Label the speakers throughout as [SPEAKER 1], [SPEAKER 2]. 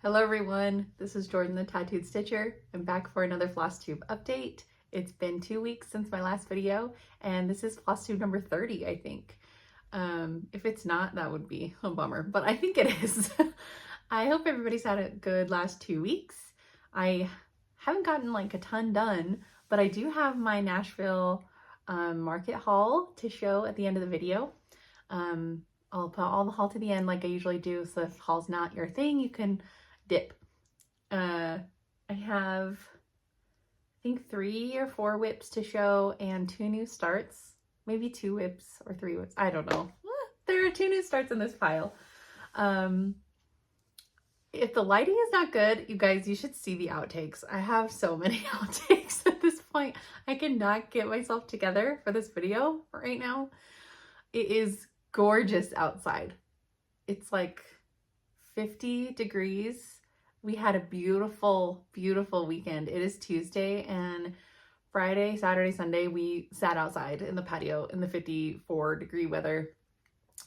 [SPEAKER 1] Hello everyone, this is Jordan the Tattooed Stitcher. I'm back for another Flosstube update. It's been 2 weeks since my last video, and this is Flosstube number 30, I think. If it's not, that would be a bummer, but I think it is. I hope everybody's had a good last 2 weeks. I haven't gotten like a ton done, but I do have my Nashville market haul to show at the end of the video. I'll put all the haul to the end like I usually do, so if haul's not your thing, you can dip. I have, I think 3 or 4 whips to show and 2 new starts. Maybe 2 whips or 3 whips. I don't know. There are 2 new starts in this pile. If the lighting is not good, you guys, you should see the outtakes. I have so many outtakes at this point. I cannot get myself together for this video right now. It is gorgeous outside. It's like 50 degrees. We had a beautiful, beautiful weekend. It is Tuesday, and Friday, Saturday, Sunday, we sat outside in the patio in the 54-degree weather,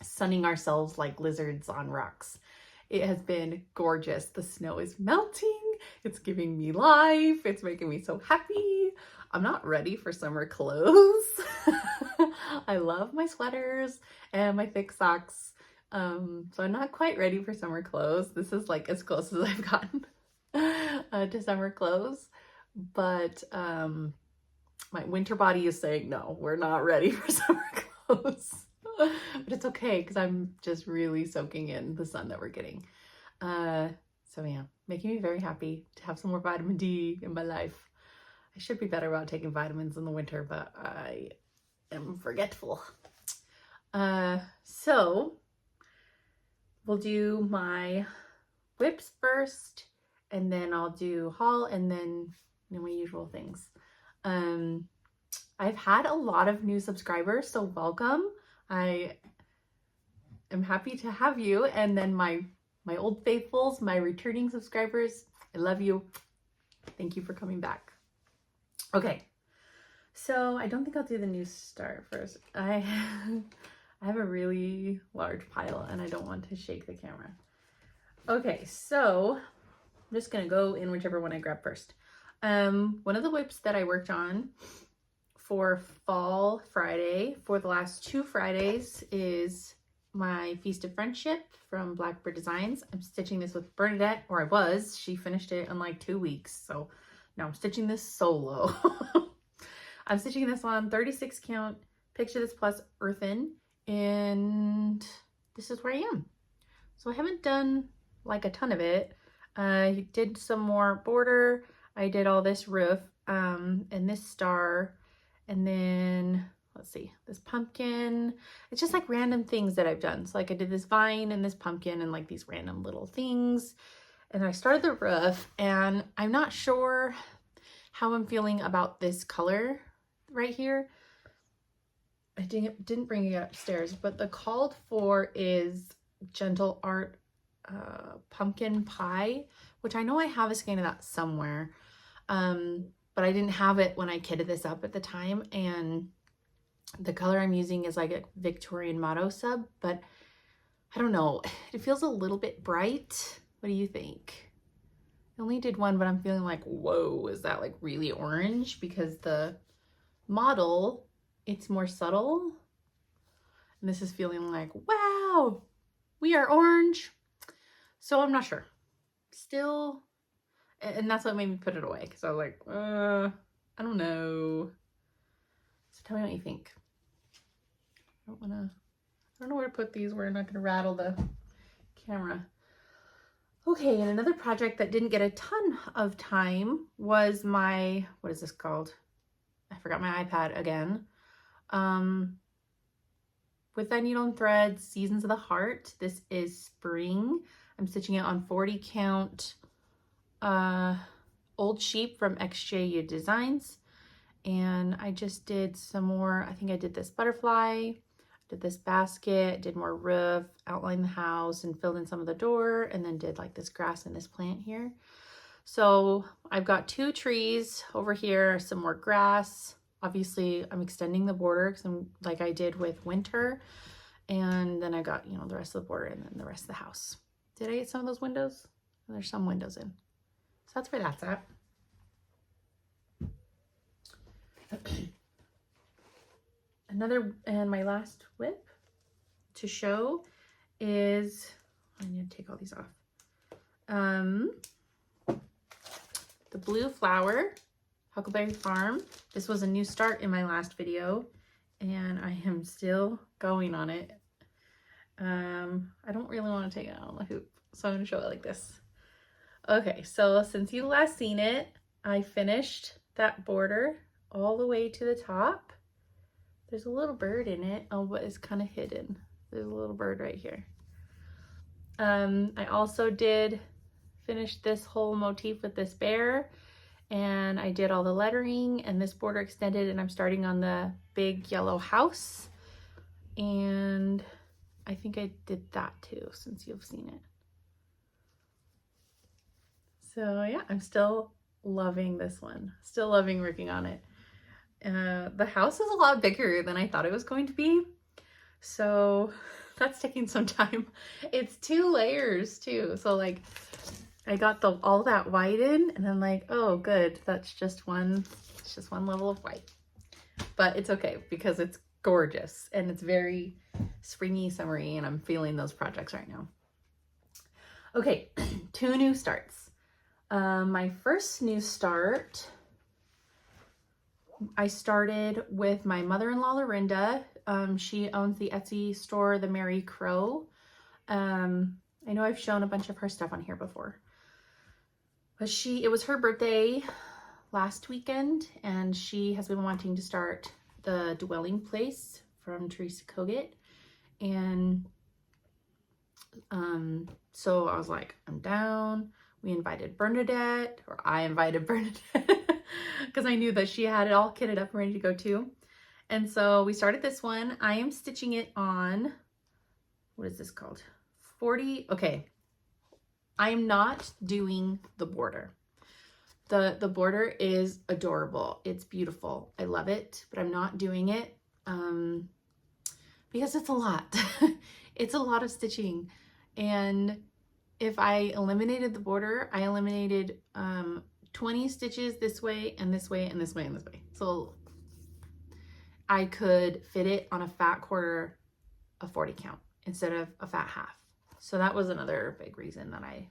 [SPEAKER 1] sunning ourselves like lizards on rocks. It has been gorgeous. The snow is melting. It's giving me life. It's making me so happy. I'm not ready for summer clothes. I love my sweaters and my thick socks. So I'm not quite ready for summer clothes. This is like as close as I've gotten to summer clothes. But my winter body is saying, no, we're not ready for summer clothes. But it's okay because I'm just really soaking in the sun that we're getting. So yeah, making me very happy to have some more vitamin D in my life. I should be better about taking vitamins in the winter, but I am forgetful. So we'll do my whips first, and then I'll do haul, and then my usual things. I've had a lot of new subscribers, so welcome. I am happy to have you. And then my old faithfuls, my returning subscribers, I love you. Thank you for coming back. Okay, so I don't think I'll do the new start first. I have a really large pile and I don't want to shake the camera. Okay, so I'm just gonna go in whichever one I grab first. One of the whips that I worked on for Fall Friday for the last 2 Fridays is my Feast of Friendship from Blackbird Designs. I'm stitching this with Bernadette, or I was. She finished it in like 2 weeks, so now I'm stitching this solo. I'm stitching this on 36 count Picture This Plus earthen, and this is where I am. So I haven't done like a ton of it. I did some more border. I did all this roof and this star, and then let's see, this pumpkin. It's just like random things that I've done. So like I did this vine and this pumpkin and like these random little things. And I started the roof, and I'm not sure how I'm feeling about this color right here. I didn't bring it upstairs, but the called for is Gentle Art Pumpkin Pie, which I know I have a skein of that somewhere. But I didn't have it when I kitted this up at the time, and the color I'm using is like a Victorian Motto sub, but I don't know, it feels a little bit bright. What do you think? I only did one, but I'm feeling like, whoa, is that like really orange? Because the model, it's more subtle, and this is feeling like, wow, we are orange. So I'm not sure. Still, and that's what made me put it away, because I was like, I don't know. So tell me what you think. I don't know where to put these. We're not gonna rattle the camera. Okay, and another project that didn't get a ton of time was my, what is this called? I forgot my iPad again. With that needle and thread, Seasons of the Heart. This is spring. I'm stitching it on 40 count Old Sheep from XJU Designs. And I just did some more. I think I did this butterfly, did this basket, did more roof, outlined the house and filled in some of the door, and then did like this grass and this plant here. So I've got 2 trees over here, some more grass. Obviously I'm extending the border because I'm like I did with winter. And then I got, the rest of the border and then the rest of the house. Did I get some of those windows? There's some windows in. So that's where that's at. Another, and my last whip to show is, I need to take all these off. The Blue Flower, Huckleberry Farm. This was a new start in my last video, and I am still going on it. I don't really want to take it out on the hoop, so I'm going to show it like this. Okay, so since you last seen it, I finished that border all the way to the top. There's a little bird in it. Oh, but it's kind of hidden. There's a little bird right here. I also did finish this whole motif with this bear, and I did all the lettering, and this border extended, and I'm starting on the big yellow house. And I think I did that too, since you've seen it. So yeah, I'm still loving this one. Still loving working on it. The house is a lot bigger than I thought it was going to be. So that's taking some time. It's 2 layers too. So like I got all that white in, and then like, oh good, that's just one level of white. But it's okay because it's gorgeous and it's very springy, summery, and I'm feeling those projects right now. Okay, 2 new starts. My first new start, I started with my mother-in-law, Lorinda. She owns the Etsy store, The Merry Crow. I know I've shown a bunch of her stuff on here before. But it was her birthday last weekend, and she has been wanting to start the Dwelling Place from Teresa Kogut. And so I was like, I'm down. We invited Bernadette, or I invited Bernadette, because I knew that she had it all kitted up and ready to go too. And so we started this one. I am stitching it on, what is this called? 40, okay. I am not doing the border. The border is adorable. It's beautiful. I love it, but I'm not doing it because it's a lot. It's a lot of stitching. And if I eliminated the border, I eliminated 20 stitches this way and this way and this way and this way. So I could fit it on a fat quarter of 40 count instead of a fat half. So that was another big reason that I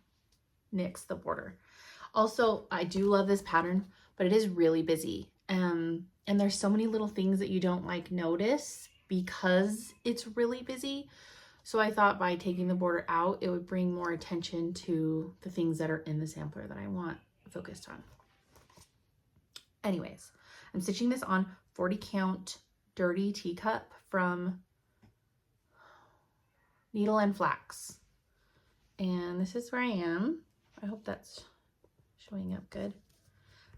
[SPEAKER 1] nixed the border. Also, I do love this pattern, but it is really busy. And there's so many little things that you don't like notice because it's really busy. So I thought by taking the border out, it would bring more attention to the things that are in the sampler that I want focused on. Anyways, I'm stitching this on 40 count Dirty Teacup from Needle and Flax. And this is where I am. I hope that's showing up good.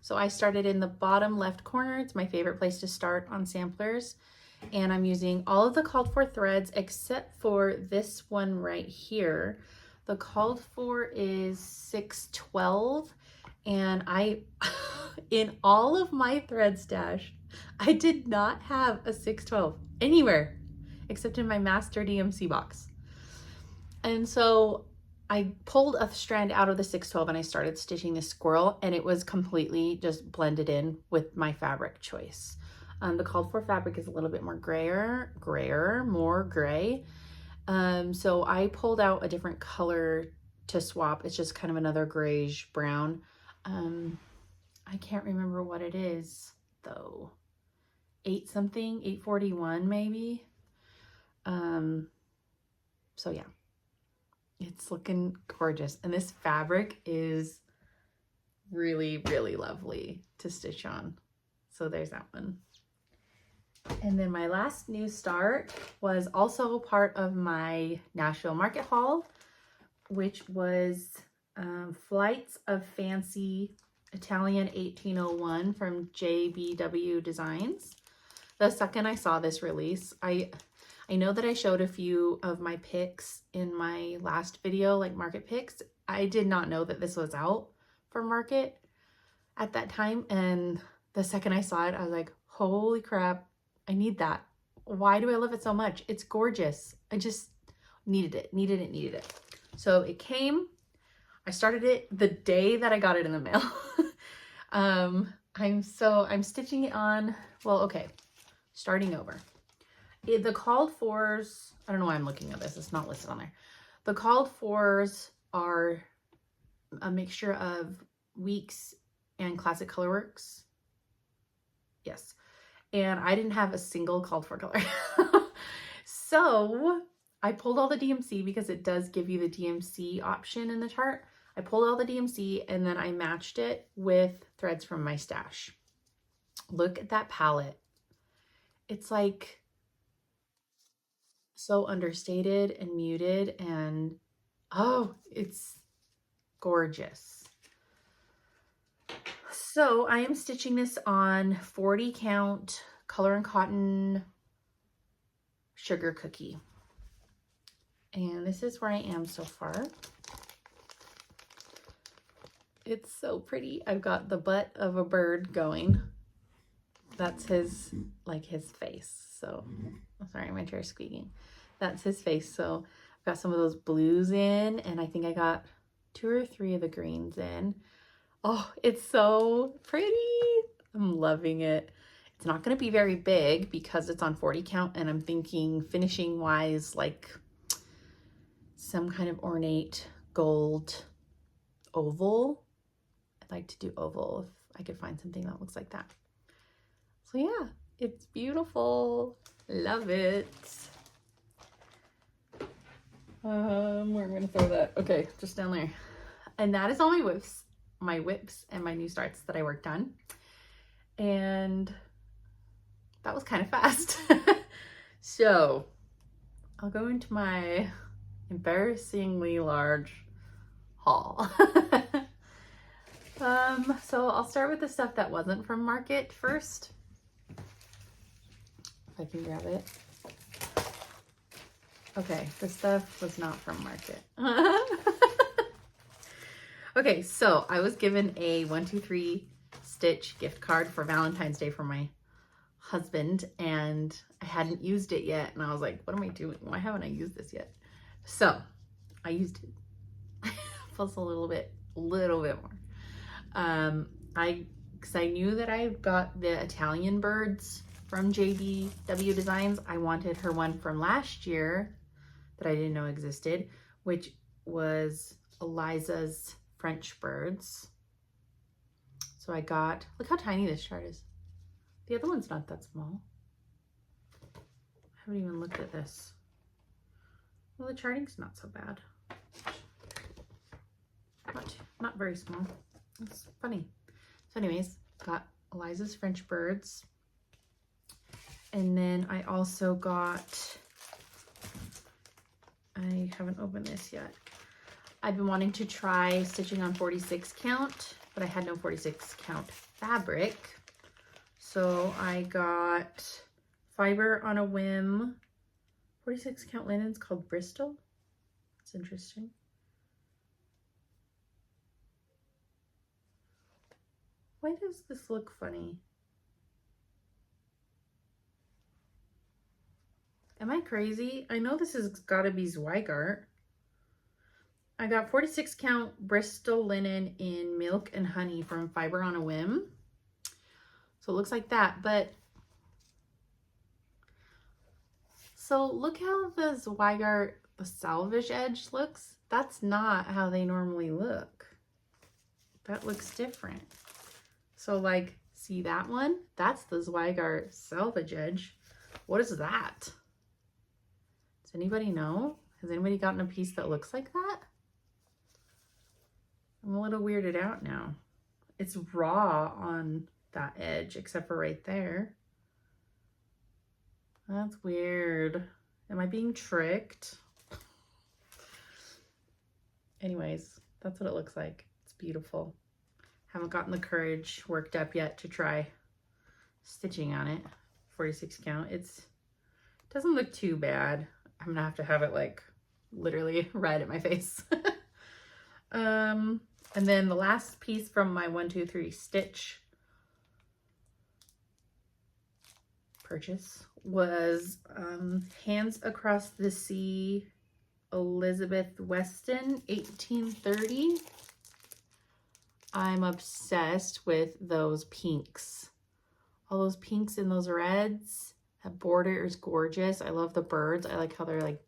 [SPEAKER 1] So I started in the bottom left corner. It's my favorite place to start on samplers. And I'm using all of the called for threads except for this one right here. The called for is 612, and I, in all of my thread stash, I did not have a 612 anywhere except in my master DMC box. And so I pulled a strand out of the 612 and I started stitching this squirrel, and it was completely just blended in with my fabric choice. The called for fabric is a little bit more more gray. So I pulled out a different color to swap. It's just kind of another grayish brown. I can't remember what it is though. 8 something, 841 maybe. So yeah, it's looking gorgeous. And this fabric is really, really lovely to stitch on. So there's that one. And then my last new start was also part of my Nashville market haul, which was Flights of Fancy Italian 1801 from JBW Designs. The second I saw this release, I know that I showed a few of my picks in my last video, like market picks. I did not know that this was out for market at that time. And the second I saw it, I was like, holy crap, I need that. Why do I love it so much? It's gorgeous. I just needed it. So it came. I started it the day that I got it in the mail. I'm stitching it on, well, okay, starting over. The called fors, I don't know why I'm looking at this, it's not listed on there. The called fors are a mixture of Weeks and Classic Colorworks. Yes. And I didn't have a single called for color. So I pulled all the DMC because it does give you the DMC option in the chart. I pulled all the DMC and then I matched it with threads from my stash. Look at that palette. It's like so understated and muted, and oh, it's gorgeous. So I am stitching this on 40 count Color and Cotton Sugar Cookie. And this is where I am so far. It's so pretty. I've got the butt of a bird going. That's his, like his face. So, sorry, my chair's squeaking. That's his face. So I've got some of those blues in, and I think I got 2 or 3 of the greens in. Oh, it's so pretty. I'm loving it. It's not going to be very big because it's on 40 count, and I'm thinking finishing wise, like some kind of ornate gold oval. I'd like to do oval if I could find something that looks like that. So yeah, it's beautiful. Love it. Where am I going to throw that? Okay, just down there. And that is all my whips and my new starts that I worked on. And that was kind of fast. So I'll go into my embarrassingly large haul. So I'll start with the stuff that wasn't from Market first. If I can grab it. Okay, this stuff was not from Market. Okay, so I was given a 1-2-3 stitch gift card for Valentine's Day from my husband, and I hadn't used it yet, and I was like, what am I doing? Why haven't I used this yet? So I used it. Plus a little bit more. Because I knew that I got the Italian birds from JDW Designs. I wanted her one from last year that I didn't know existed, which was Eliza's French birds. So I got, look how tiny this chart is. The other one's not that small. I haven't even looked at this. Well, the charting's not so bad. Not very small. It's funny. So anyways, got Eliza's French birds. And then I also got, I haven't opened this yet. I've been wanting to try stitching on 46 count, but I had no 46 count fabric. So I got Fiber on a Whim 46 count linens called Bristol. That's interesting. Why does this look funny? Am I crazy? I know this has got to be Zweigart. I got 46 count Bristol linen in Milk and Honey from Fiber on a Whim. So it looks like that, but so look how the Zweigart, the selvage edge looks. That's not how they normally look. That looks different. So like, see that one? That's the Zweigart selvage edge. What is that? Does anybody know? Has anybody gotten a piece that looks like that? I'm a little weirded out now. It's raw on that edge, except for right there. That's weird. Am I being tricked? Anyways, that's what it looks like. It's beautiful. Haven't gotten the courage worked up yet to try stitching on it. 46 count. It doesn't look too bad. I'm gonna have to have it like literally right at my face. And then the last piece from my 1-2-3 stitch purchase was Hands Across the Sea, Elizabeth Weston, 1830. I'm obsessed with those pinks. All those pinks and those reds. That border is gorgeous. I love the birds. I like how they're like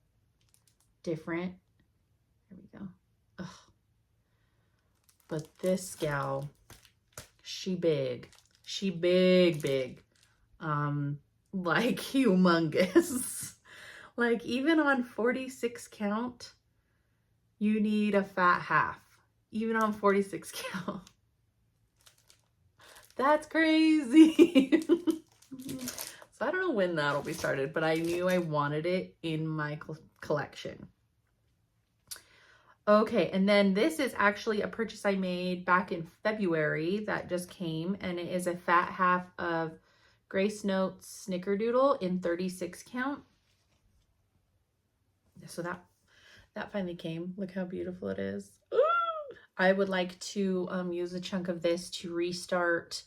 [SPEAKER 1] different. There we go. Ugh. But this gal, she big. She big. Like humongous. Like even on 46 count, you need a fat half. Even on 46 count. That's crazy. So I don't know when that'll be started, but I knew I wanted it in my collection. Okay, and then this is actually a purchase I made back in February that just came, and it is a fat half of Grace Notes Snickerdoodle in 36 count. So that finally came. Look how beautiful it is. Ooh! I would like to use a chunk of this to restart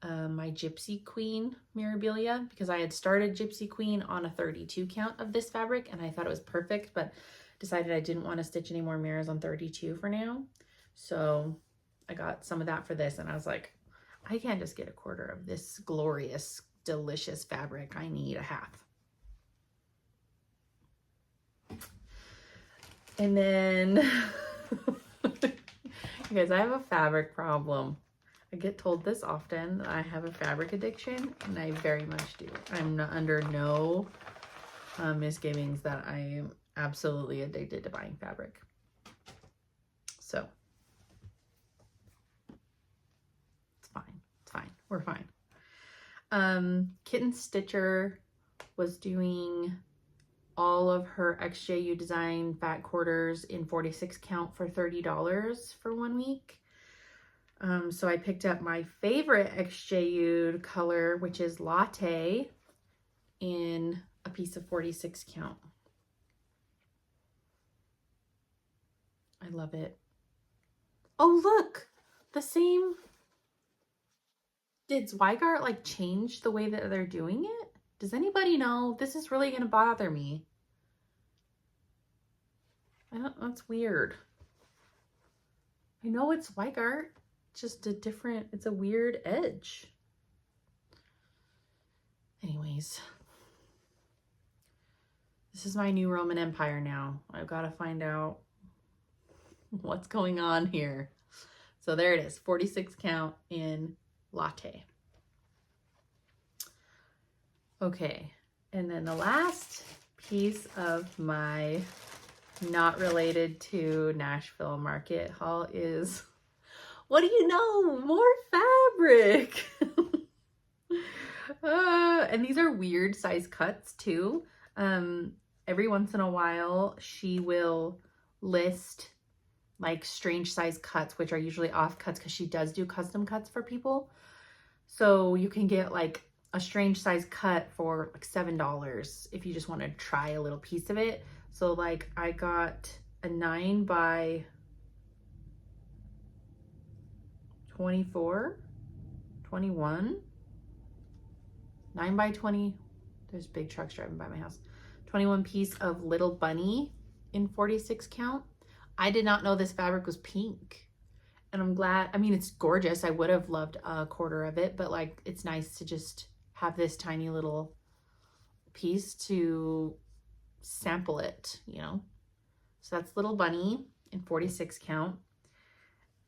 [SPEAKER 1] my Gypsy Queen Mirabilia, because I had started Gypsy Queen on a 32 count of this fabric and I thought it was perfect, but decided I didn't want to stitch any more mirrors on 32 for now. So I got some of that for this, and I was like, I can't just get a quarter of this glorious, delicious fabric. I need a half. And then, you guys, I have a fabric problem. I get told this often that I have a fabric addiction, and I very much do. I'm not under no misgivings that I am absolutely addicted to buying fabric. So it's fine. We're fine. Kitten Stitcher was doing all of her XJU design fat quarters in 46 count for $30 for 1 week. So I picked up my favorite XJU color, which is Latte, in a piece of 46 count. I love it. Oh, look, the same. Did Zweigart like change the way that they're doing it? Does anybody know? This is really gonna bother me. That's weird. I know it's Zweigart, just a different, it's a weird edge. Anyways, this is my new Roman Empire now. I've got to find out what's going on here. So there it is, 46 count in Latte. Okay, and then the last piece of my not related to Nashville market haul is, what do you know? More fabric. And these are weird size cuts too. Every once in a while she will list like strange size cuts, which are usually off cuts, because she does do custom cuts for people. So you can get like a strange size cut for like $7 if you just want to try a little piece of it. So like I got a 9 by 24, 21, 9 by 20. There's big trucks driving by my house. 21 piece of Little Bunny in 46 count. I did not know this fabric was pink, and I'm glad. I mean, it's gorgeous. I would have loved a quarter of it, but like, it's nice to just have this tiny little piece to sample it, you know? So that's Little Bunny in 46 count.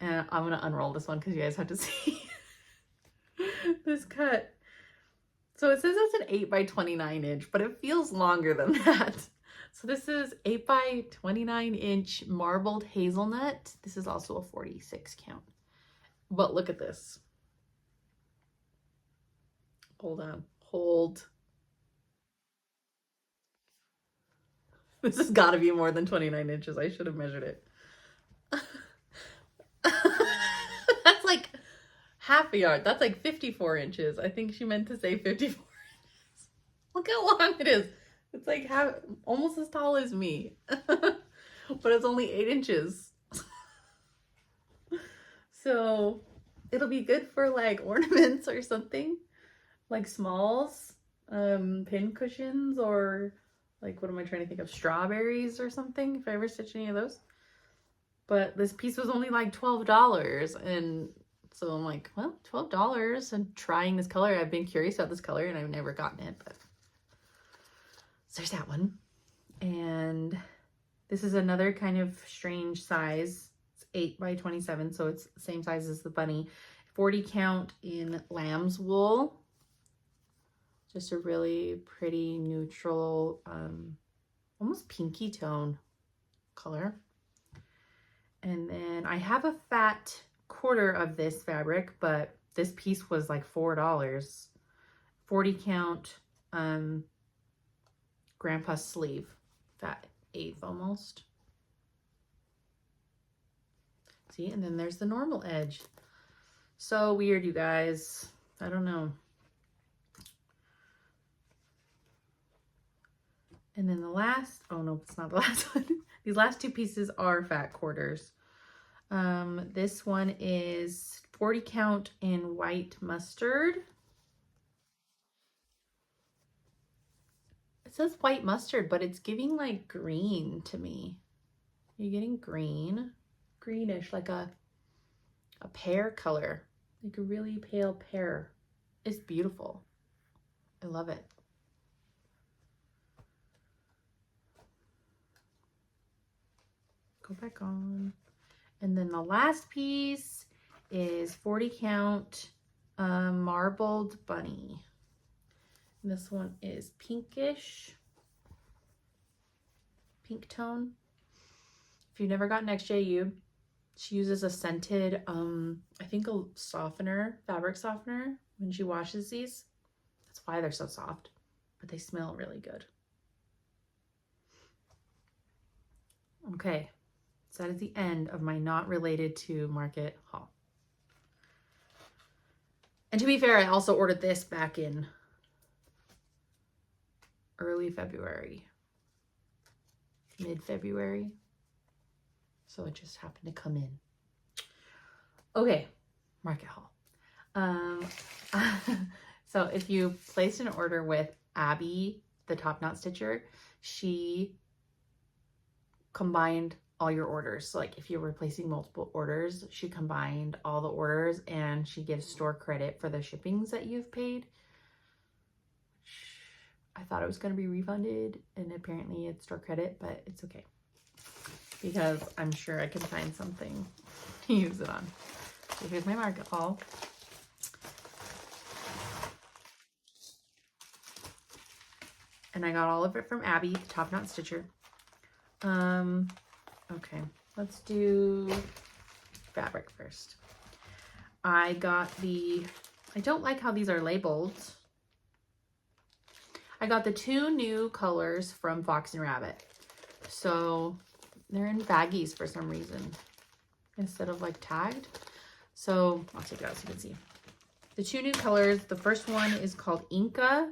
[SPEAKER 1] And I'm gonna unroll this one because you guys have to see this cut. So it says it's an 8 by 29 inch, but it feels longer than that. So this is 8 by 29 inch marbled hazelnut. This is also a 46 count. But look at this. Hold on, hold. This has got to be more than 29 inches. I should have measured it. That's like half a yard. That's like 54 inches. I think she meant to say 54 inches. Look how long it is. It's like almost as tall as me. But it's only 8 inches. So it'll be good for like ornaments or something. Like smalls, pin cushions, or like, what am I trying to think of? Strawberries or something, if I ever stitch any of those. but this piece was only like $12. And so I'm like, well, $12 and trying this color. I've been curious about this color and I've never gotten it, but so there's that one. And this is another kind of strange size. It's 8 by 27, so it's the same size as the bunny. 40 count in lamb's wool. Just a really pretty neutral, almost pinky tone color. And then I have a fat quarter of this fabric, but this piece was like $4. 40 count grandpa sleeve, fat 1/8 almost. See, and then there's the normal edge. So weird, you guys. I don't know. And then the last, oh no, it's not the last one. These last two pieces are fat quarters. This one is 40 count in white mustard. It says white mustard, but it's giving like green to me. You're getting green, greenish, like a pear color, like a really pale pear. It's beautiful. I love it. Go back on. And then the last piece is 40 count marbled bunny. And this one is pinkish, pink tone. If you've never gotten XJU, she uses a scented, I think a softener, fabric softener when she washes these. That's why they're so soft, but they smell really good. Okay. So that is the end of my not related to market haul. And to be fair, I also ordered this back in early February, mid-February. So it just happened to come in. Okay, market haul. So if you placed an order with Abby, the top knot stitcher, she combined all your orders. So like if you're replacing multiple orders, she combined all the orders and she gives store credit for the shippings that you've paid. I thought it was going to be refunded and apparently it's store credit, but it's okay because I'm sure I can find something to use it on. So here's my market haul. And I got all of it from Abby, the top knot stitcher. Okay, let's do fabric first. I got I don't like how these are labeled. I got the 2 new colors from Fox and Rabbit. So they're in baggies for some reason instead of like tagged. So I'll take it out so you can see. The 2 new colors, the first one is called Inca.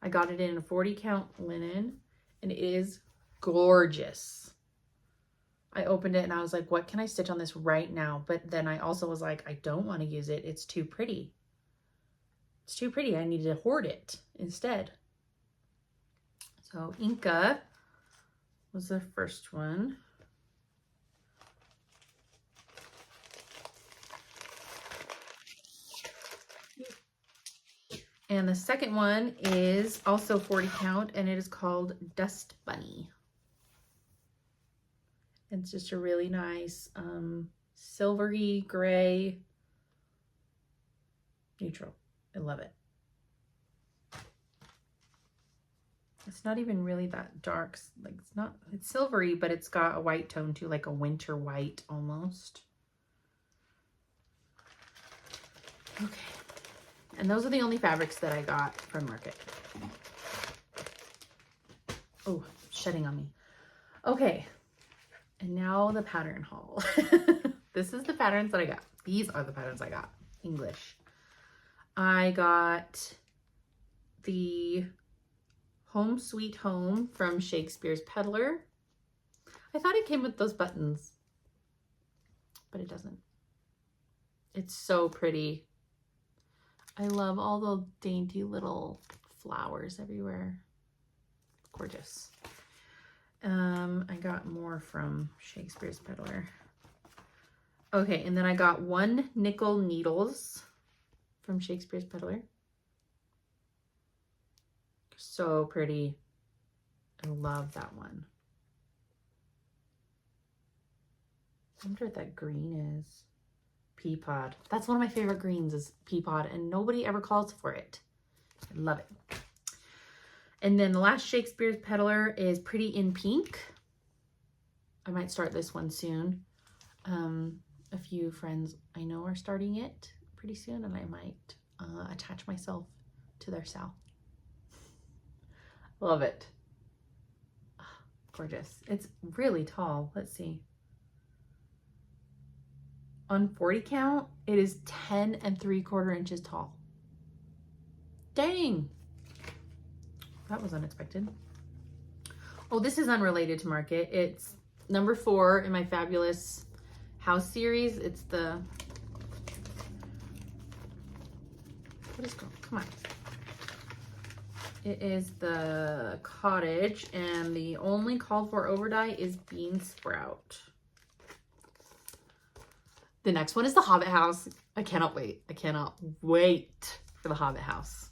[SPEAKER 1] I got it in a 40 count linen and it is gorgeous. I opened it and I was like, what can I stitch on this right now? But then I also was like, I don't want to use it. It's too pretty. It's too pretty. I need to hoard it instead. So Inca was the first one. And the second one is also 40 count and it is called Dust Bunny. It's just a really nice silvery gray neutral. I love it. It's not even really that dark. Like it's silvery, but it's got a white tone too, like a winter white almost. Okay. And those are the only fabrics that I got from Market. Oh, shedding on me. Okay. And now the pattern haul. This is the patterns that I got. These are the patterns I got. English. I got the Home Sweet Home from Shakespeare's Peddler. I thought it came with those buttons, but it doesn't. It's so pretty. I love all the dainty little flowers everywhere. Gorgeous. I got more from Shakespeare's Peddler. Okay, and then I got 1 nickel needles from Shakespeare's Peddler. So pretty. I love that one. I wonder what that green is. Pea pod. That's one of my favorite greens is pea pod, and nobody ever calls for it. I love it. And then the last Shakespeare's Peddler is Pretty in Pink. I might start this one soon. A few friends I know are starting it pretty soon, and I might attach myself to their style. Love it. Gorgeous. It's really tall. Let's see. On 40 count, it is 10 3/4 inches tall. Dang. That was unexpected. Oh, this is unrelated to Market. It's number 4 in my Fabulous House series. It's the, what is it called? Come on. It is the Cottage, and the only called for overdye is Bean Sprout. The next one is the Hobbit House. I cannot wait. I cannot wait for the Hobbit House.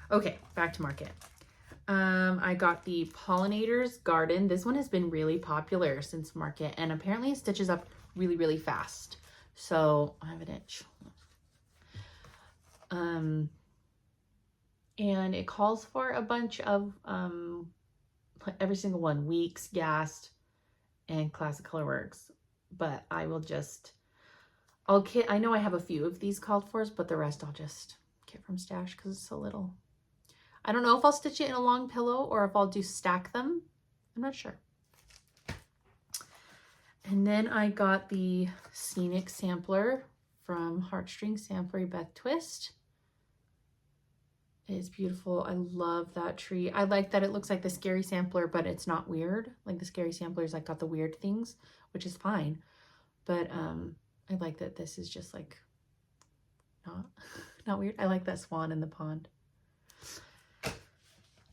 [SPEAKER 1] Okay, back to Market. I got the Pollinator's Garden. This one has been really popular since Market, and apparently it stitches up really, really fast. So I have an itch. And it calls for a bunch of every single one, Weeks, Gast, and Classic Colorworks. But I will just, I know I have a few of these called for, but the rest I'll just get from Stash because it's so little. I don't know if I'll stitch it in a long pillow or if I'll do stack them. I'm not sure. And then I got the Scenic Sampler from Heartstring Sampler Beth Twist. It is beautiful. I love that tree. I like that it looks like the Scary Sampler, but it's not weird. Like the Scary Sampler's like got the weird things, which is fine. But I like that this is just like not weird. I like that swan in the pond.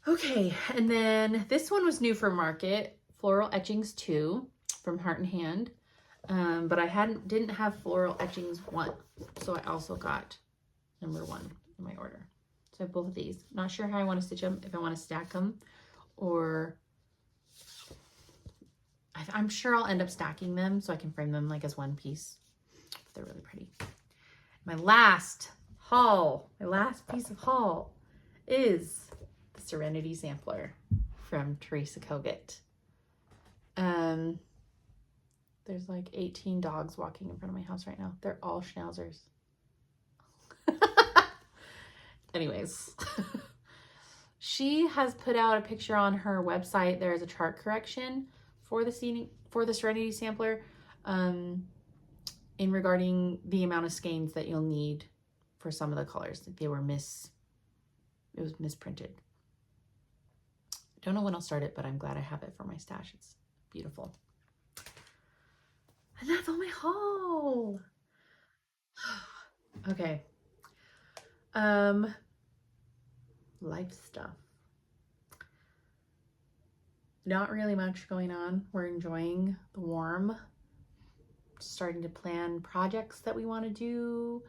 [SPEAKER 1] Okay, and then this one was new for Market, Floral Etchings 2 from Heart and Hand. But I didn't have Floral Etchings 1, so I also got number 1 in my order. So I have both of these. Not sure how I want to stitch them, if I want to stack them, or I'm sure I'll end up stacking them so I can frame them like as one piece. They're really pretty. My last piece of haul is the Serenity Sampler from Teresa Kogut. There's like 18 dogs walking in front of my house right now. They're all schnauzers. Anyways, she has put out a picture on her website. There is a chart correction for the Serenity Sampler in regarding the amount of skeins that you'll need for some of the colors. They were it was misprinted. Don't know when I'll start it, but I'm glad I have it for my stash. It's beautiful. And that's all my haul. Okay. Life stuff. Not really much going on. We're enjoying the warm. Starting to plan projects that we want to do.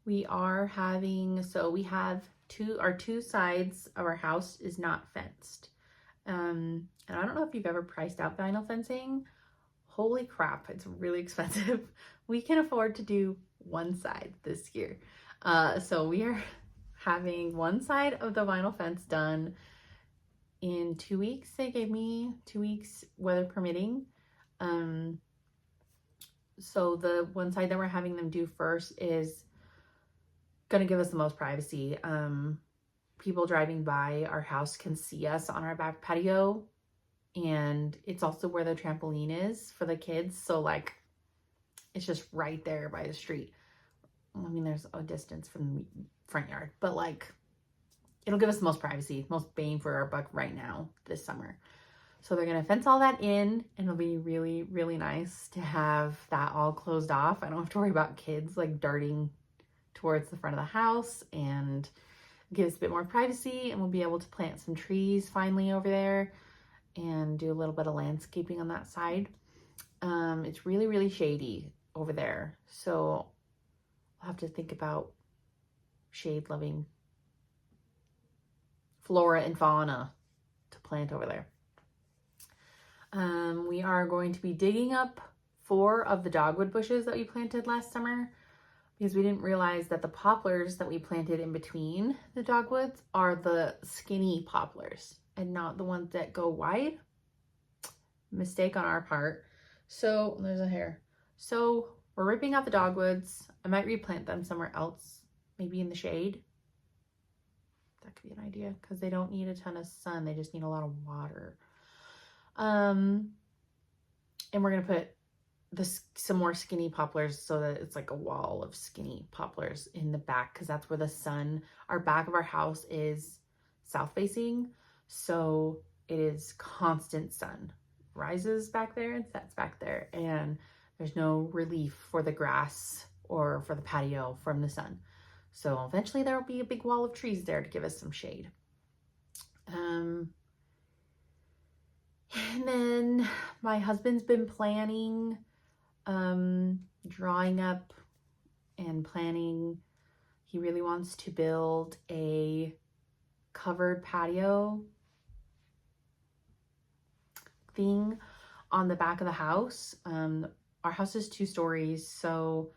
[SPEAKER 1] We are having, so we have our two sides of our house is not fenced. And I don't know if you've ever priced out vinyl fencing. Holy crap, it's really expensive. We can afford to do one side this year. So we are having one side of the vinyl fence done in 2 weeks. They gave me 2 weeks, weather permitting. So the one side that we're having them do first is going to give us the most privacy. People driving by our house can see us on our back patio, and it's also where the trampoline is for the kids. So like, it's just right there by the street. I mean, there's a distance from the front yard, but like, it'll give us the most privacy, most bang for our buck right now this summer. So they're going to fence all that in, and it'll be really, really nice to have that all closed off. I don't have to worry about kids like darting towards the front of the house, and give us a bit more privacy, and we'll be able to plant some trees finally over there and do a little bit of landscaping on that side. It's really, really shady over there. So I'll have to think about shade-loving flora and fauna to plant over there. We are going to be digging up 4 of the dogwood bushes that we planted last summer because we didn't realize that the poplars that we planted in between the dogwoods are the skinny poplars and not the ones that go wide. Mistake on our part. So there's a hair. So we're ripping out the dogwoods. I might replant them somewhere else, maybe in the shade. That could be an idea because they don't need a ton of sun. They just need a lot of water. And we're going to put some more skinny poplars so that it's like a wall of skinny poplars in the back because that's where the sun, our back of our house is south facing. So it is constant sun. Rises back there and sets back there. And there's no relief for the grass or for the patio from the sun. So eventually there will be a big wall of trees there to give us some shade. And then my husband's been planning, drawing up and planning. He really wants to build a covered patio thing on the back of the house. Our house is 2 stories, so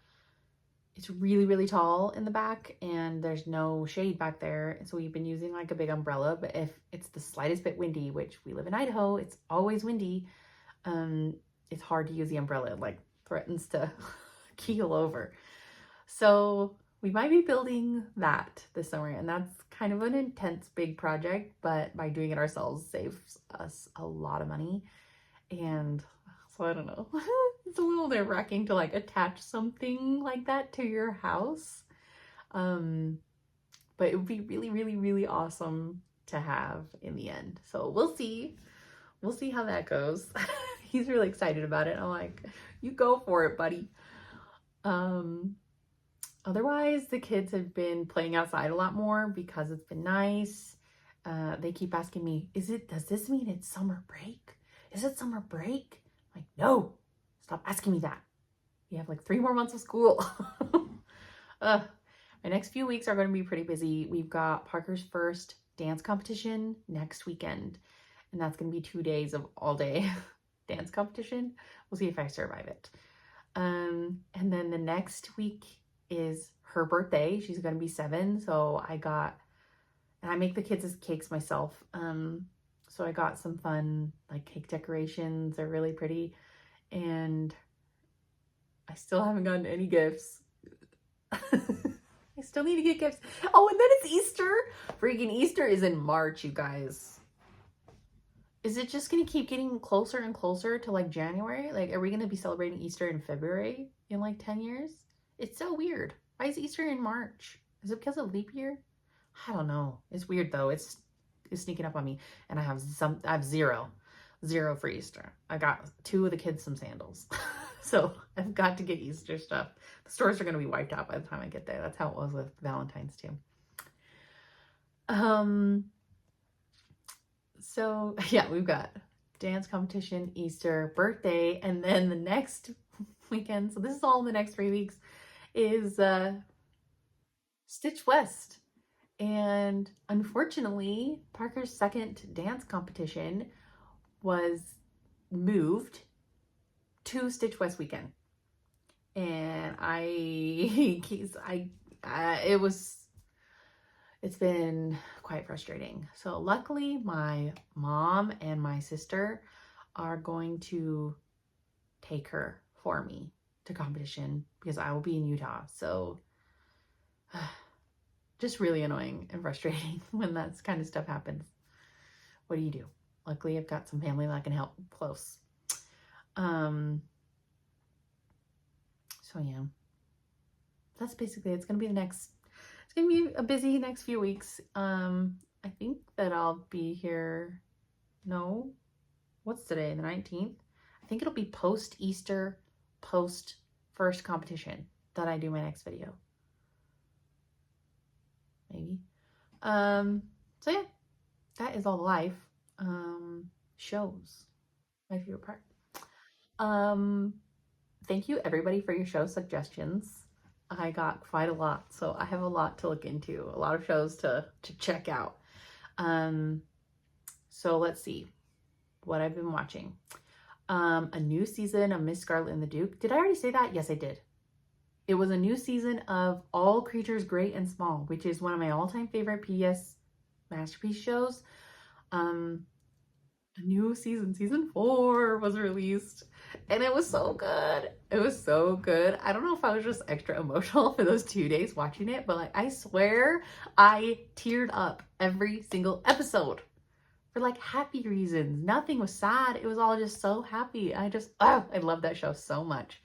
[SPEAKER 1] it's really, really tall in the back and there's no shade back there. So we've been using like a big umbrella, but if it's the slightest bit windy, which we live in Idaho, it's always windy. It's hard to use the umbrella. It like threatens to keel over. So we might be building that this summer, and that's kind of an intense big project, but by doing it ourselves saves us a lot of money. And so I don't know. It's a little nerve-wracking to like attach something like that to your house. But it would be really, really, really awesome to have in the end. So we'll see. We'll see how that goes. He's really excited about it. I'm like, you go for it, buddy. Otherwise, the kids have been playing outside a lot more because it's been nice. They keep asking me, does this mean it's summer break? Is it summer break? I'm like, no, stop asking me that. We have like 3 more months of school. My next few weeks are going to be pretty busy. We've got Parker's first dance competition next weekend, and that's going to be 2 days of all day dance competition. We'll see if I survive it. And then the next week is her birthday. She's going to be 7. So I make the kids' cakes myself. So I got some fun like cake decorations. They're really pretty. And I still haven't gotten any gifts. I still need to get gifts. Oh, and then it's Easter. Freaking Easter is in March, you guys. Is it just going to keep getting closer and closer to like January? Like, are we going to be celebrating Easter in February in like 10 years? It's so weird. Why is Easter in March? Is it because of leap year? I don't know. It's weird though. It's sneaking up on me. And I have zero for Easter. I got 2 of the kids some sandals. So I've got to get Easter stuff. The stores are going to be wiped out by the time I get there. That's how it was with Valentine's too. So yeah, we've got dance competition, Easter, birthday, and then the next weekend, so this is all in the next 3 weeks, is Stitch West. And unfortunately, Parker's second dance competition was moved to Stitch West weekend. And it's been quite frustrating. So luckily my mom and my sister are going to take her for me to competition because I will be in Utah. So just really annoying and frustrating when that kind of stuff happens. What do you do? Luckily I've got some family that can help close. So yeah, that's basically, it's going to be a busy next few weeks. I think that I'll be here. No, what's today? The 19th. I think it'll be post Easter, post first competition that I do my next video. Maybe. So yeah, that is all the life. Shows. My favorite part. Thank you everybody for your show suggestions. I got quite a lot, so I have a lot to look into, a lot of shows to check out. So let's see what I've been watching. A new season of Miss Scarlet and the Duke. Did I already say that? Yes, I did. It was a new season of All Creatures Great and Small, which is one of my all-time favorite PBS Masterpiece shows. A new season 4 was released, and it was so good. It was so good. I don't know if I was just extra emotional for those 2 days watching it, but like, I swear I teared up every single episode for like happy reasons. Nothing was sad. It was all just so happy. I love that show so much.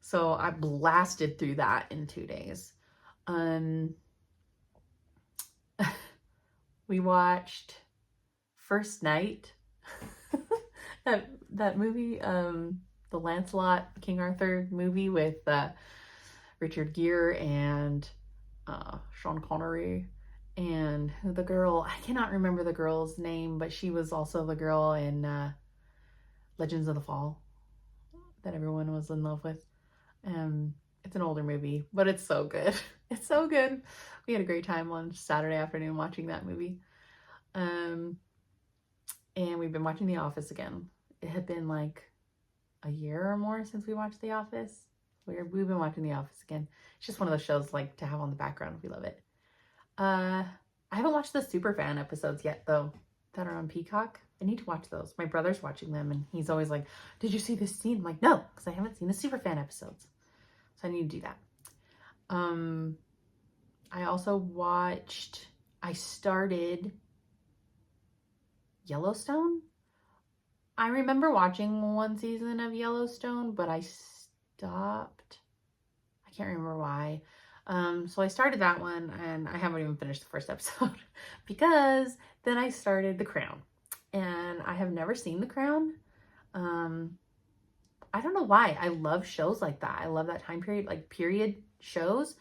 [SPEAKER 1] So I blasted through that in 2 days. We watched First Night. that movie, the Lancelot King Arthur movie with Richard Gere and Sean Connery and the girl, I cannot remember the girl's name, but she was also the girl in Legends of the Fall that everyone was in love with. It's an older movie, but it's so good. It's so good. We had a great time on Saturday afternoon watching that movie. And we've been watching The Office again. It had been like a year or more since we watched The Office. We've been watching The Office again. It's just one of those shows like to have on the background. We love it. I haven't watched the Superfan episodes yet though, that are on Peacock. I need to watch those. My brother's watching them and he's always like, did you see this scene? I'm like, no, because I haven't seen the Superfan episodes. So I need to do that. I also I started Yellowstone. I remember watching one season of Yellowstone, but I stopped. I can't remember why. So I started that one and I haven't even finished the first episode because then I started The Crown and I have never seen The Crown. I don't know why. I love shows like that. I love that time period, like period shows.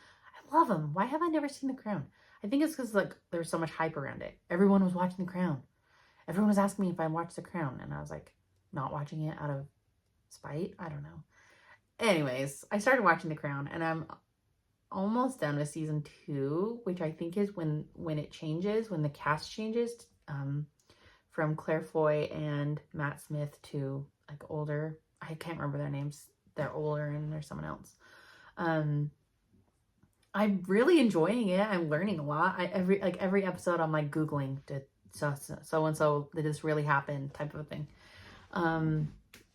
[SPEAKER 1] I love them. Why have I never seen The Crown? I think it's because like there was so much hype around it. Everyone was watching The Crown. Everyone was asking me if I watched The Crown, and I was like, not watching it out of spite. I don't know. Anyways, I started watching The Crown, and I'm almost done with season 2, which I think is when it changes, when the cast changes from Claire Foy and Matt Smith to like older. I can't remember their names. They're older, and there's someone else. I'm really enjoying it. I'm learning a lot. Every episode, I'm like Googling to so and so, did this really happen, type of a thing.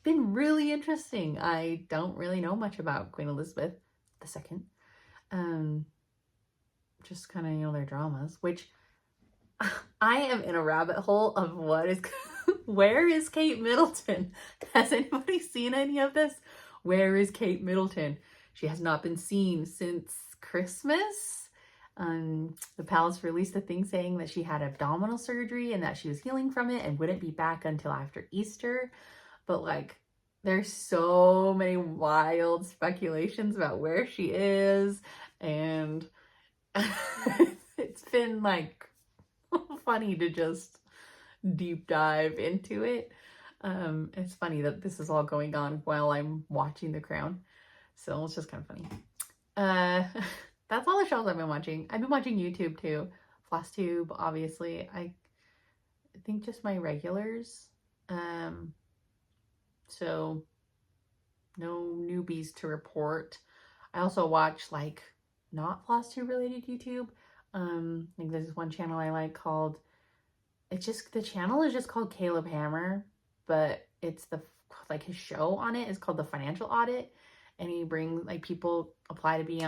[SPEAKER 1] Been really interesting. I don't really know much about Queen Elizabeth II. Just kind of, their dramas, which I am in a rabbit hole of where is Kate Middleton? Has anybody seen any of this? Where is Kate Middleton? She has not been seen since Christmas. The palace released a thing saying that she had abdominal surgery and that she was healing from it and wouldn't be back until after Easter. But like, there's so many wild speculations about where she is, and it's been like funny to just deep dive into it. It's funny that this is all going on while I'm watching The Crown, so it's just kind of funny. That's all the shows I've been watching. I've been watching YouTube too. Flosstube, obviously. I think just my regulars. So no newbies to report. I also watch like not Flosstube related YouTube. Like there's one channel I like called, the channel is just called Caleb Hammer, but it's his show on it is called The Financial Audit. And he brings, like, people apply to be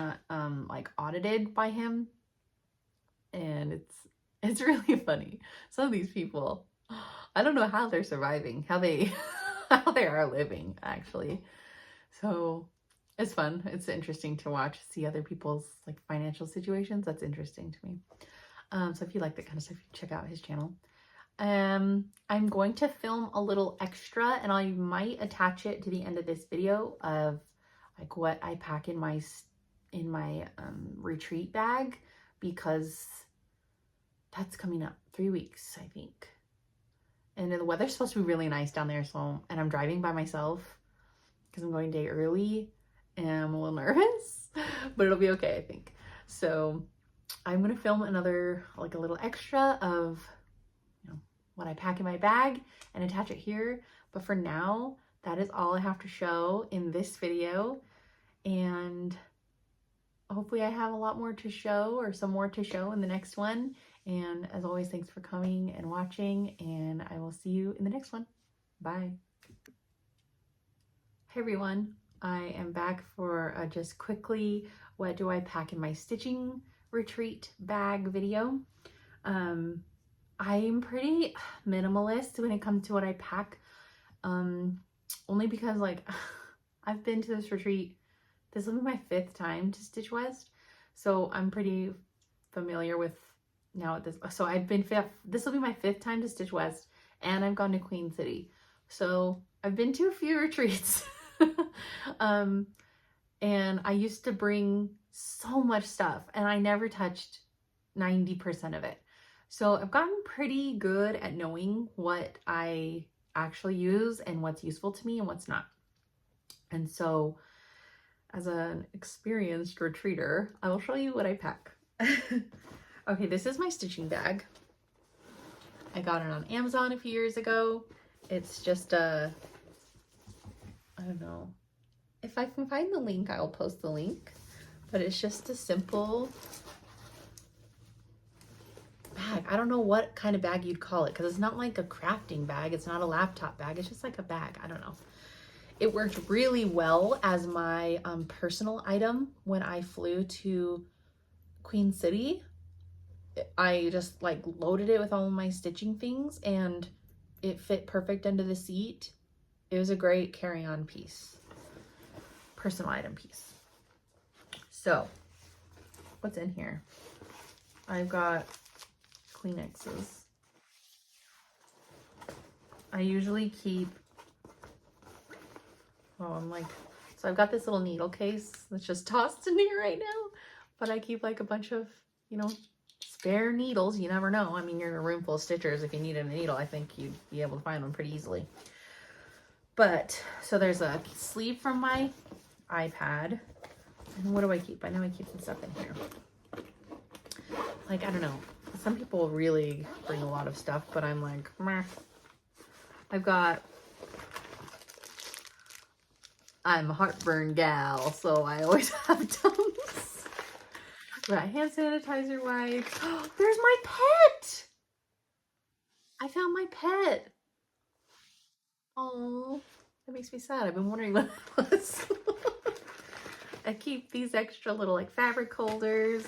[SPEAKER 1] like audited by him, and it's really funny. Some of these people, I don't know how they're surviving, how they are living actually. So it's fun. It's interesting to watch, see other people's like financial situations. That's interesting to me. So if you like that kind of stuff, check out his channel. I'm going to film a little extra, and I might attach it to the end of this video of like what I pack in my retreat bag, because that's coming up 3 weeks, I think. And the weather's supposed to be really nice down there, so, and I'm driving by myself, because I'm going a day early and I'm a little nervous, but it'll be okay, I think. So I'm gonna film another, like a little extra of, you know, what I pack in my bag and attach it here. But for now, that is all I have to show in this video. And hopefully I have a lot more to show, or some more to show in the next one. And as always, thanks for coming and watching, and I will see you in the next one. Bye. Hey everyone, I am back for just quickly, what do I pack in my stitching retreat bag video. I'm pretty minimalist when it comes to what I pack, only because like I've been to this retreat. This will be my 5th time to Stitch West, so I'm pretty familiar with now at this. So I've been this will be my 5th time to Stitch West, and I've gone to Queen City, so I've been to a few retreats. And I used to bring so much stuff, and I never touched 90% of it. So I've gotten pretty good at knowing what I actually use and what's useful to me and what's not. And so as an experienced retreater, I will show you what I pack. Okay, this is my stitching bag. I got it on Amazon a few years ago. It's just a, I don't know. If I can find the link, I'll post the link. But it's just a simple bag. I don't know what kind of bag you'd call it, because it's not like a crafting bag. It's not a laptop bag. It's just like a bag. I don't know. It worked really well as my personal item when I flew to Queen City. I just like loaded it with all of my stitching things, and it fit perfect under the seat. It was a great carry-on piece, personal item piece. So what's in here? I've got Kleenexes. I usually keep, so I've got this little needle case that's just tossed in here right now, but I keep like a bunch of, you know, spare needles. You never know. I mean, you're in a room full of stitchers. If you needed a needle, I think you'd be able to find one pretty easily. But, so there's a sleeve from my iPad. And what do I keep? I know I keep some stuff in here. Like, I don't know. Some people really bring a lot of stuff, but I'm like, meh. I'm a heartburn gal, so I always have Tums. Got hand sanitizer wipes. Oh, there's my pet! I found my pet. Oh, that makes me sad. I've been wondering what it was. I keep these extra little like fabric holders.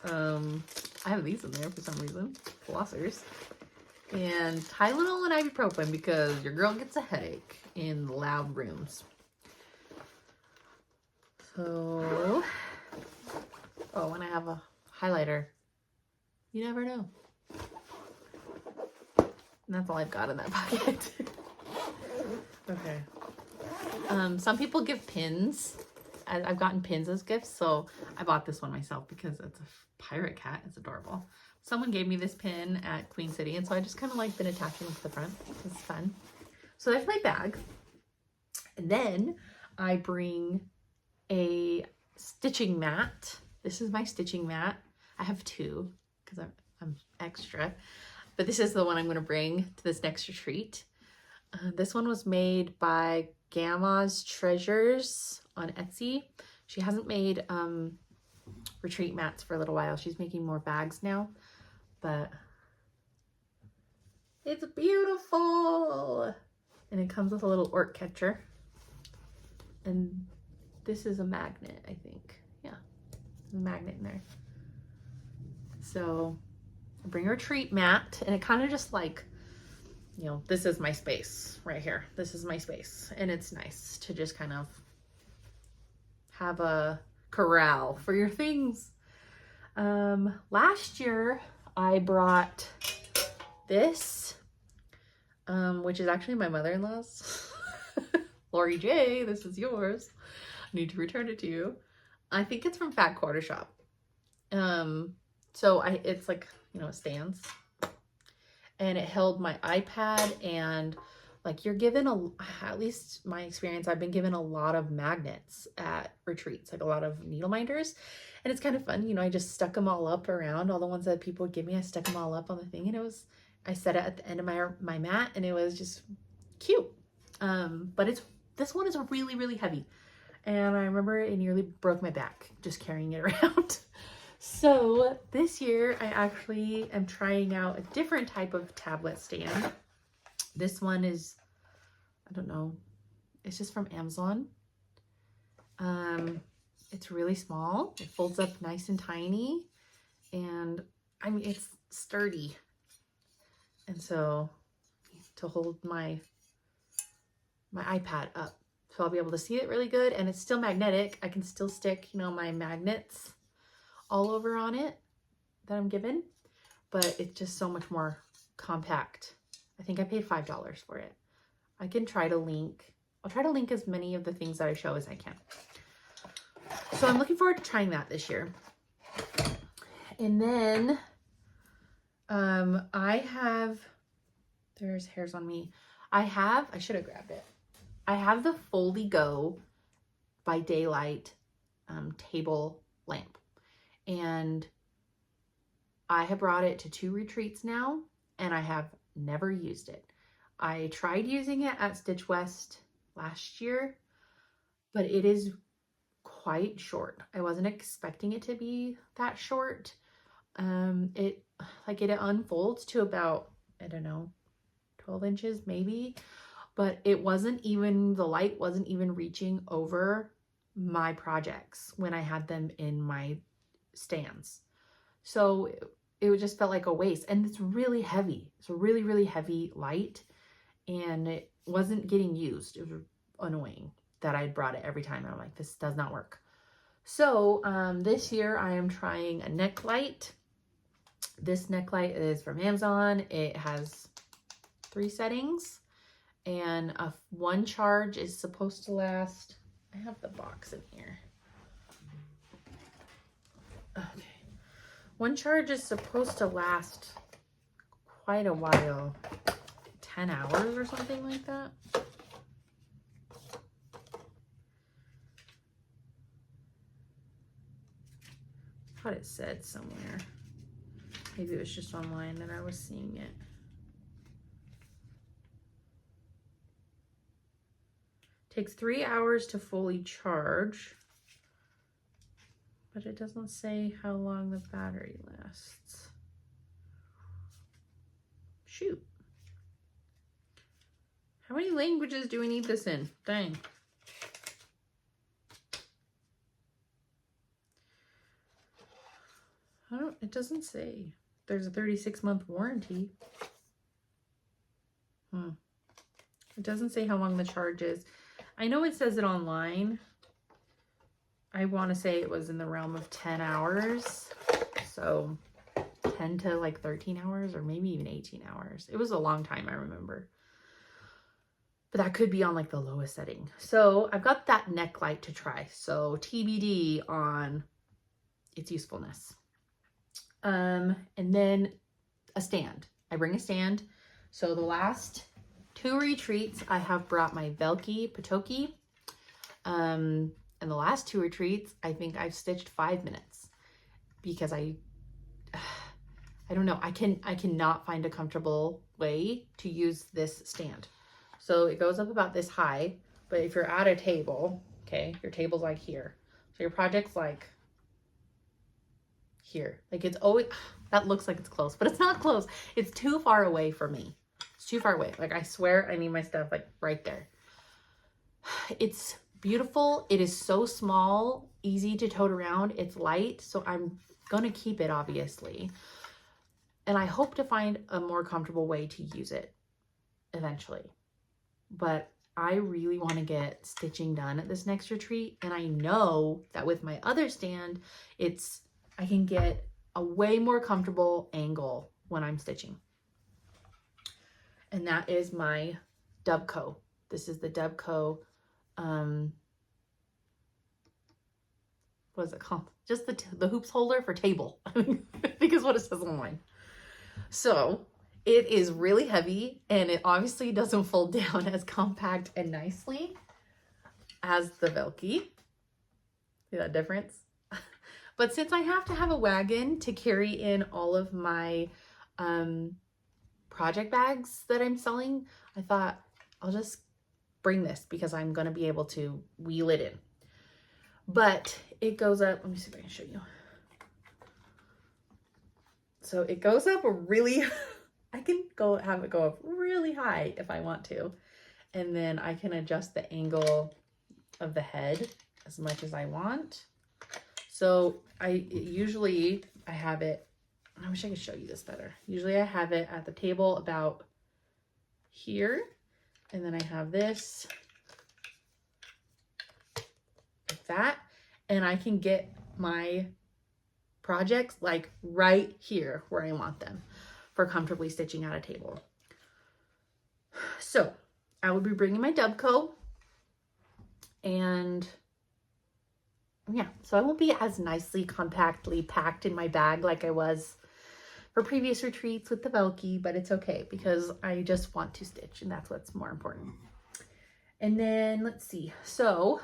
[SPEAKER 1] I have these in there for some reason. Flossers. And Tylenol and ibuprofen, because your girl gets a headache in loud rooms. So, oh, and I have a highlighter. You never know. And that's all I've got in that pocket. Okay. Some people give pins. I've gotten pins as gifts, so I bought this one myself because it's a pirate cat. It's adorable. Someone gave me this pin at Queen City, and so I just kind of like been attaching it to the front. It's fun. So that's my bag. And then I bring a stitching mat. This is my stitching mat. I have 2 because I'm extra, but this is the one I'm going to bring to this next retreat. This one was made by Gamma's Treasures on Etsy. She hasn't made retreat mats for a little while. She's making more bags now, but it's beautiful. And it comes with a little orc catcher. And this is a magnet, I think. Yeah, there's a magnet in there. So I bring a retreat mat, and it kind of just like, you know, this is my space right here. This is my space. And it's nice to just kind of have a corral for your things. Last year I brought this, which is actually my mother-in-law's. Lori J, this is yours. I need to return it to you. I think it's from Fat Quarter Shop. So it's like, you know, it stands. And it held my iPad and like you're given at least my experience, I've been given a lot of magnets at retreats, like a lot of needle minders. And it's kind of fun. You know, I just stuck them all up around all the ones that people would give me. I stuck them all up on the thing, and I set it at the end of my mat, and it was just cute. But this one is really, really heavy. And I remember it nearly broke my back just carrying it around. So this year I actually am trying out a different type of tablet stand. This one is, I don't know, it's just from Amazon. It's really small. It folds up nice and tiny, and I mean, it's sturdy. And so to hold my iPad up, so I'll be able to see it really good, and it's still magnetic. I can still stick, you know, my magnets all over on it that I'm given, but it's just so much more compact. I think I paid $5 for it. I can try to link, I'll try to link as many of the things that I show as I can. So I'm looking forward to trying that this year. And then there's hairs on me. I should have grabbed it. I have the Foldy Go by Daylight table lamp. And I have brought it to 2 retreats now, and I have never used it. I tried using it at Stitch West last year, but it is quite short. I wasn't expecting it to be that short. It unfolds to about, I don't know, 12 inches maybe, but the light wasn't even reaching over my projects when I had them in my stands. So it just felt like a waste, and it's really heavy. It's a really, really heavy light, and it wasn't getting used. It was annoying that I brought it every time. I'm like, this does not work. So this year I am trying a neck light. This neck light is from Amazon. It has 3 settings, and one charge is supposed to last. I have the box in here. Okay. One charge is supposed to last quite a while, 10 hours or something like that. I thought it said somewhere. Maybe it was just online that I was seeing it. Takes 3 hours to fully charge, but it doesn't say how long the battery lasts. Shoot. How many languages do we need this in? Dang. It doesn't say. There's a 36-month warranty. It doesn't say how long the charge is. I know it says it online. I want to say it was in the realm of 10 hours. So 10 to like 13 hours, or maybe even 18 hours. It was a long time, I remember. But that could be on like the lowest setting. So I've got that neck light to try. So TBD on its usefulness. And then a stand. I bring a stand. So the last 2 retreats, I have brought my Velki Patoki. And the last 2 retreats, I think I've stitched 5 minutes because I don't know. I cannot find a comfortable way to use this stand. So it goes up about this high, but if you're at a table, okay, your table's like here. So your project's like here. Like it's always, that looks like it's close, but it's not close. It's too far away for me. It's too far away. Like I swear I need my stuff like right there. It's beautiful. It is so small, easy to tote around. It's light, so I'm gonna keep it obviously. And I hope to find a more comfortable way to use it eventually. But I really want to get stitching done at this next retreat. And I know that with my other stand, I can get a way more comfortable angle when I'm stitching. And that is my Dubco. This is the Dubco, what is it called? Just the hoops holder for table, I think is what it says online. So It is really heavy and it obviously doesn't fold down as compact and nicely as the Velky. See that difference? But since I have to have a wagon to carry in all of my project bags that I'm selling, I thought I'll just bring this because I'm going to be able to wheel it in. But it goes up, let me see if I can show you. So it goes up really, I can have it go up really high if I want to. And then I can adjust the angle of the head as much as I want. So usually I have it, I wish I could show you this better. Usually I have it at the table about here. And then I have this like that. And I can get my projects like right here where I want them for comfortably stitching at a table. So I will be bringing my Dubco, and yeah, so I won't be as nicely compactly packed in my bag like I was for previous retreats with the Velky, but it's okay because I just want to stitch and that's what's more important. And then let's see. So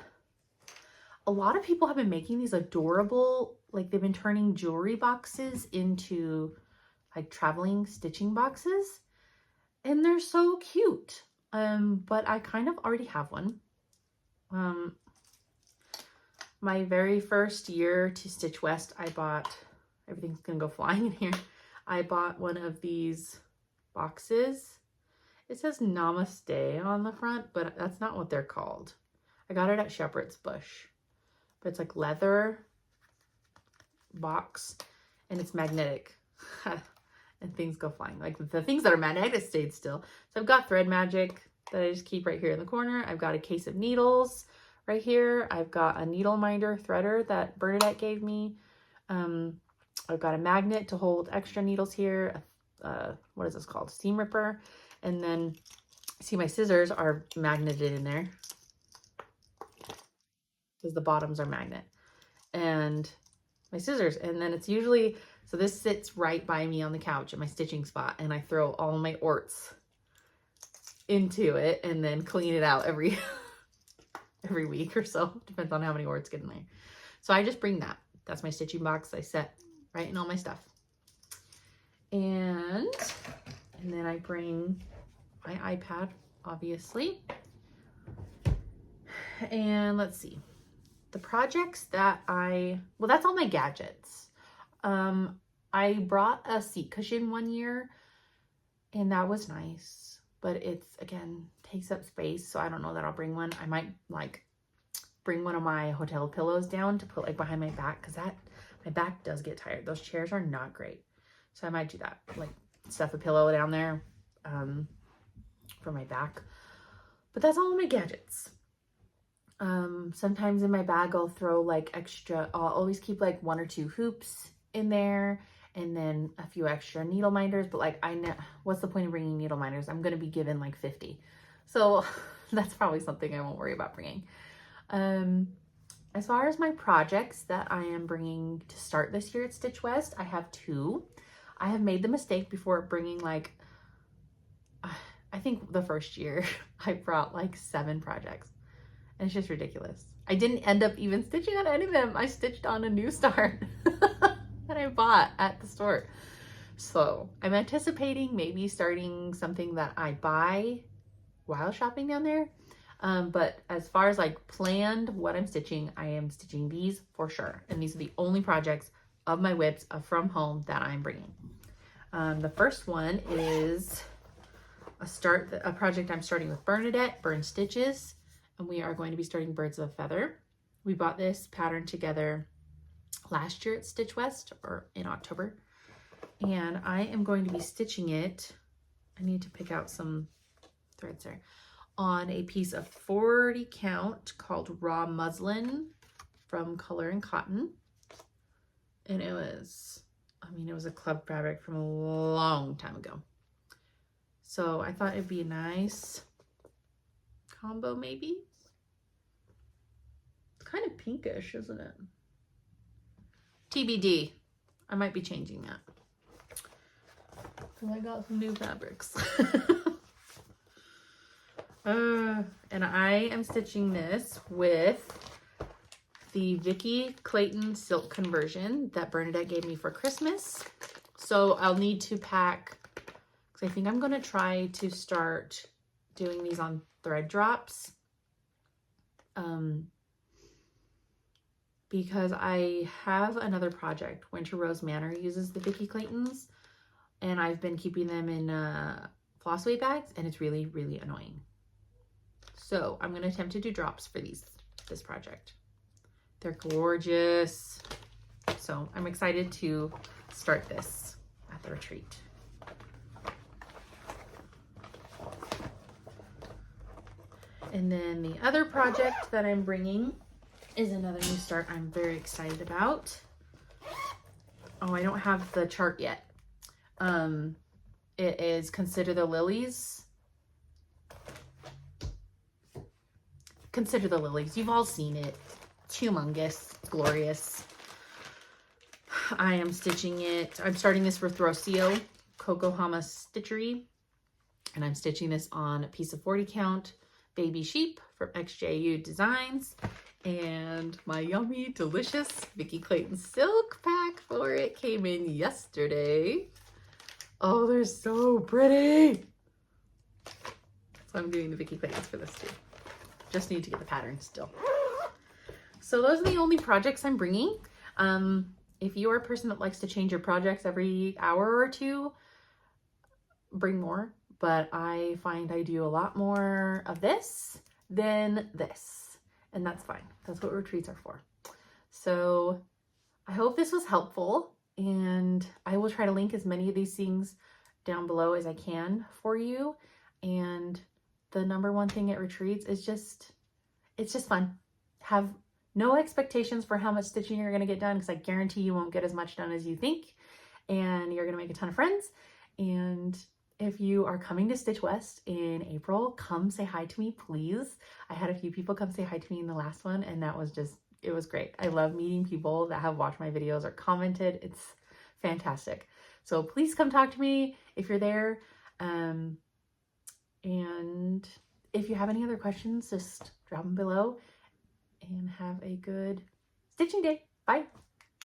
[SPEAKER 1] a lot of people have been making these adorable, like they've been turning jewelry boxes into like traveling stitching boxes, and they're so cute. But I kind of already have one. My very first year to Stitch West, I bought, everything's gonna go flying in here. I bought one of these boxes. It says Namaste on the front, but that's not what they're called. I got it at Shepherd's Bush. But it's like leather box and it's magnetic. And things go flying. Like the things that are magnetic stayed still. So I've got thread magic that I just keep right here in the corner. I've got a case of needles right here. I've got a needle minder threader that Bernadette gave me. I've got a magnet to hold extra needles here. What is this called? Seam ripper. And then see, my scissors are magneted in there because the bottoms are magnet, and my scissors. And then it's usually, so this sits right by me on the couch at my stitching spot, and I throw all my orts into it and then clean it out every week or so. Depends on how many orts get in there. So I just bring that. That's my stitching box I set right in all my stuff. And then I bring my iPad, obviously. And let's see. The projects that well, that's all my gadgets. I brought a seat cushion one year and that was nice, but it's, again, takes up space. So I don't know that I'll bring one. I might like bring one of my hotel pillows down to put like behind my back, because my back does get tired. Those chairs are not great. So I might do that, like stuff a pillow down there for my back. But that's all my gadgets. Sometimes in my bag, I'll throw like extra, I'll always keep like 1 or 2 hoops in there, and then a few extra needle minders. But like, I know, what's the point of bringing needle minders? I'm going to be given like 50. So that's probably something I won't worry about bringing. As far as my projects that I am bringing to start this year at Stitch West, I have 2. I have made the mistake before bringing like, I think the first year I brought like 7 projects. And it's just ridiculous. I didn't end up even stitching on any of them. I stitched on a new start that I bought at the store. So I'm anticipating maybe starting something that I buy while shopping down there. But as far as like planned what I'm stitching, I am stitching these for sure. And these are the only projects of my whips from home that I'm bringing. The first one is a project I'm starting with Bernadette, Burn Stitches. And we are going to be starting Birds of a Feather. We bought this pattern together last year at Stitch West, or in October. And I am going to be stitching it. I need to pick out some threads there. On a piece of 40 count called Raw Muslin from Color and Cotton. And it was, it was a club fabric from a long time ago. So I thought it'd be a nice combo maybe. It's kind of pinkish, isn't it? TBD. I might be changing that. because I got some new fabrics. And I am stitching this with the Vicki Clayton silk conversion that Bernadette gave me for Christmas. So I'll need to pack, because I think I'm going to try to start doing these on thread drops. Because I have another project. Winter Rose Manor uses the Vicki Claytons, and I've been keeping them in Flosstube bags, and it's really, really annoying. So I'm going to attempt to do drops for this project. They're gorgeous. So I'm excited to start this at the retreat. And then the other project that I'm bringing is another new start I'm very excited about. Oh, I don't have the chart yet. It is Consider the Lilies. Consider the Lilies. You've all seen it. It's humongous. It's glorious. I am stitching it. I'm starting this with Rocio Kokohama Stitchery. And I'm stitching this on a piece of 40 count baby sheep from XJU Designs. And my yummy, delicious Vicki Clayton silk pack for it came in yesterday. Oh, they're so pretty. So I'm doing the Vicki Claytons for this too. Just need to get the pattern still. So those are the only projects I'm bringing. If you are a person that likes to change your projects every hour or two, bring more. But I find I do a lot more of this than this. And that's fine. That's what retreats are for. So I hope this was helpful. And I will try to link as many of these things down below as I can for you. And the number one thing at retreats is it's just fun. Have no expectations for how much stitching you're going to get done, because I guarantee you won't get as much done as you think. And you're going to make a ton of friends. And if you are coming to Stitch West in April, come say hi to me, please. I had a few people come say hi to me in the last one, and that was it was great. I love meeting people that have watched my videos or commented. It's fantastic. So please come talk to me if you're there. And if you have any other questions, just drop them below, and have a good stitching day. Bye.